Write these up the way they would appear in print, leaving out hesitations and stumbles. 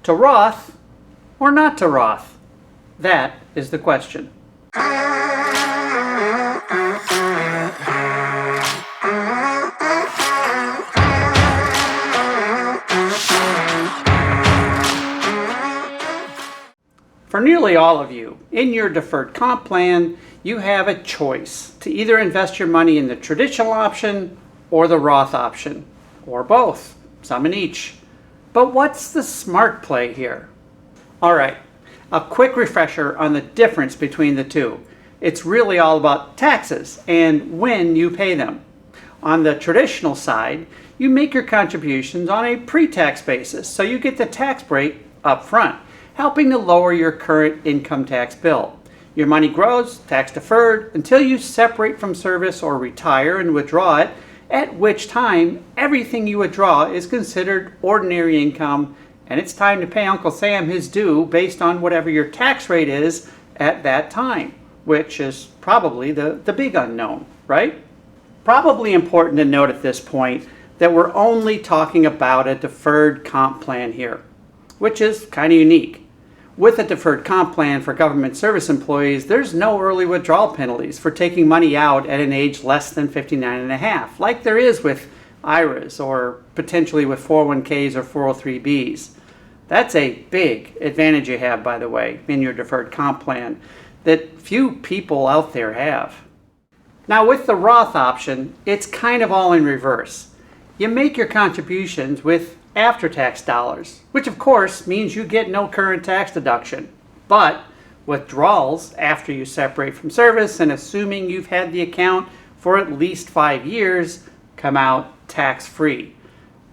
To Roth or not to Roth? That is the question. For nearly all of you, in your deferred comp plan, you have a choice to either invest your money in the traditional option or the Roth option, or both, some in each. But what's the smart play here? All right, a quick refresher on the difference between the two. It's really all about taxes and when you pay them. On the traditional side, you make your contributions on a pre-tax basis, so you get the tax break up front, helping to lower your current income tax bill. Your money grows, tax deferred, until you separate from service or retire and withdraw it, at which time everything you withdraw is considered ordinary income, and it's time to pay Uncle Sam his due based on whatever your tax rate is at that time, which is probably the big unknown, right? Probably important to note at this point that we're only talking about a deferred comp plan here, which is kind of unique. With a deferred comp plan for government service employees, there's no early withdrawal penalties for taking money out at an age less than 59 and a half, like there is with IRAs or potentially with 401ks or 403bs. That's a big advantage you have, by the way, in your deferred comp plan that few people out there have. Now with the Roth option, it's kind of all in reverse. You make your contributions with after-tax dollars, which of course means you get no current tax deduction. But withdrawals after you separate from service and assuming you've had the account for at least 5 years come out tax-free.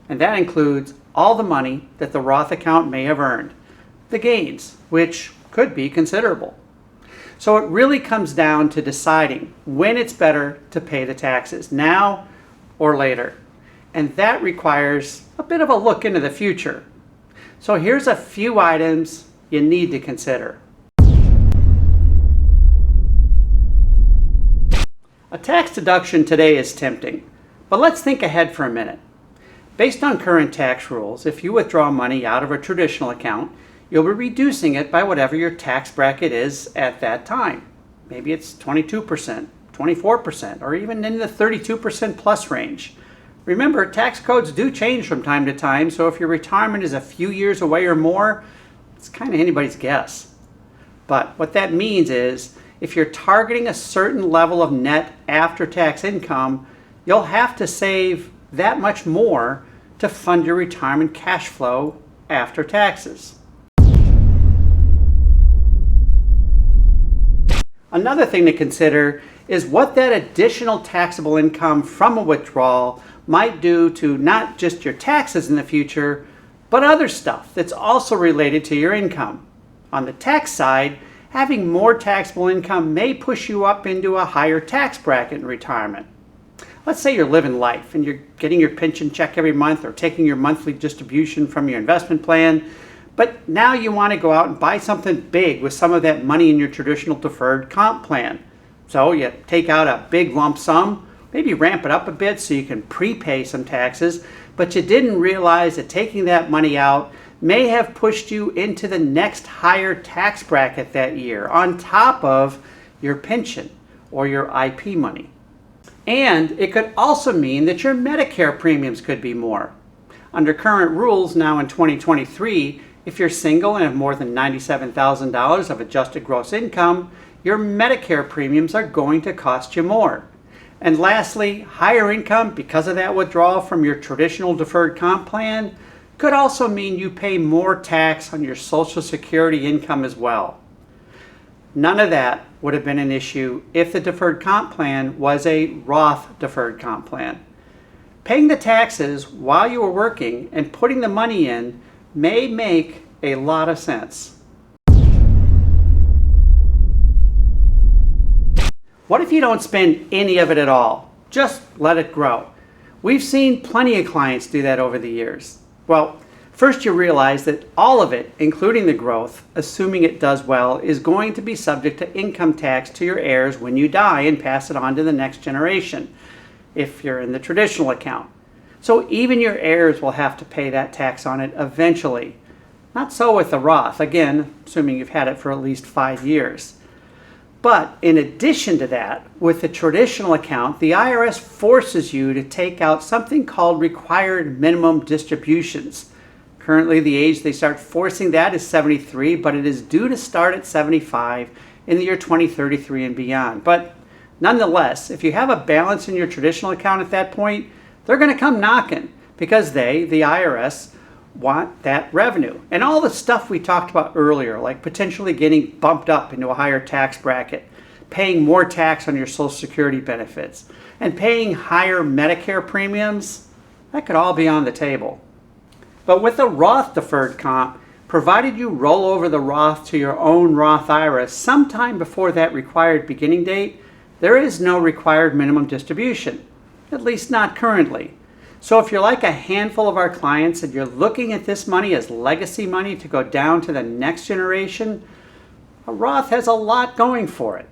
And that includes all the money that the Roth account may have earned, the gains, which could be considerable. So it really comes down to deciding when it's better to pay the taxes, now or later. And that requires a bit of a look into the future. So here's a few items you need to consider. A tax deduction today is tempting, but let's think ahead for a minute. Based on current tax rules, if you withdraw money out of a traditional account, you'll be reducing it by whatever your tax bracket is at that time. Maybe it's 22%, 24%, or even in the 32% plus range. Remember, tax codes do change from time to time, so if your retirement is a few years away or more, it's kind of anybody's guess. But what that means is, if you're targeting a certain level of net after-tax income, you'll have to save that much more to fund your retirement cash flow after taxes. Another thing to consider is what that additional taxable income from a withdrawal might do to not just your taxes in the future, but other stuff that's also related to your income. On the tax side, having more taxable income may push you up into a higher tax bracket in retirement. Let's say you're living life and you're getting your pension check every month or taking your monthly distribution from your investment plan, but now you want to go out and buy something big with some of that money in your traditional deferred comp plan. So you take out a big lump sum, maybe ramp it up a bit so you can prepay some taxes, but you didn't realize that taking that money out may have pushed you into the next higher tax bracket that year on top of your pension or your IP money. And it could also mean that your Medicare premiums could be more. Under current rules now in 2023, if you're single and have more than $97,000 of adjusted gross income, your Medicare premiums are going to cost you more. And lastly, higher income because of that withdrawal from your traditional deferred comp plan could also mean you pay more tax on your Social Security income as well. None of that would have been an issue if the deferred comp plan was a Roth deferred comp plan. Paying the taxes while you were working and putting the money in may make a lot of sense. What if you don't spend any of it at all? Just let it grow. We've seen plenty of clients do that over the years. Well, first you realize that all of it, including the growth, assuming it does well, is going to be subject to income tax to your heirs when you die and pass it on to the next generation, if you're in the traditional account. So even your heirs will have to pay that tax on it eventually. Not so with the Roth, again, assuming you've had it for at least 5 years. But in addition to that, with the traditional account, the IRS forces you to take out something called required minimum distributions. Currently, the age they start forcing that is 73, but it is due to start at 75 in the year 2033 and beyond. But nonetheless, if you have a balance in your traditional account at that point, they're going to come knocking because they, the IRS, want that revenue. And all the stuff we talked about earlier, like potentially getting bumped up into a higher tax bracket, paying more tax on your Social Security benefits, and paying higher Medicare premiums, that could all be on the table. But with the Roth Deferred Comp, provided you roll over the Roth to your own Roth IRA sometime before that required beginning date, there is no required minimum distribution, at least not currently. So if you're like a handful of our clients and you're looking at this money as legacy money to go down to the next generation, a Roth has a lot going for it.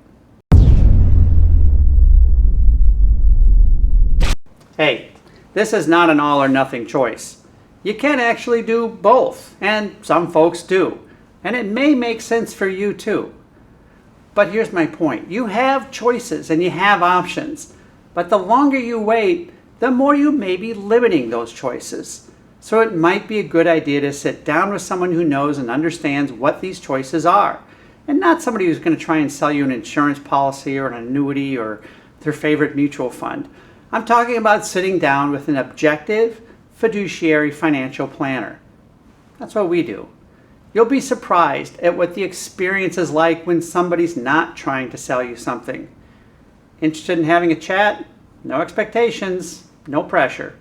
Hey, this is not an all or nothing choice. You can actually do both, and some folks do. And it may make sense for you too. But here's my point. You have choices and you have options. But the longer you wait, the more you may be limiting those choices. So it might be a good idea to sit down with someone who knows and understands what these choices are, and not somebody who's going to try and sell you an insurance policy or an annuity or their favorite mutual fund. I'm talking about sitting down with an objective, fiduciary financial planner. That's what we do. You'll be surprised at what the experience is like when somebody's not trying to sell you something. Interested in having a chat? No expectations, no pressure.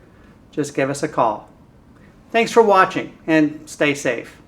Just give us a call. Thanks for watching and stay safe.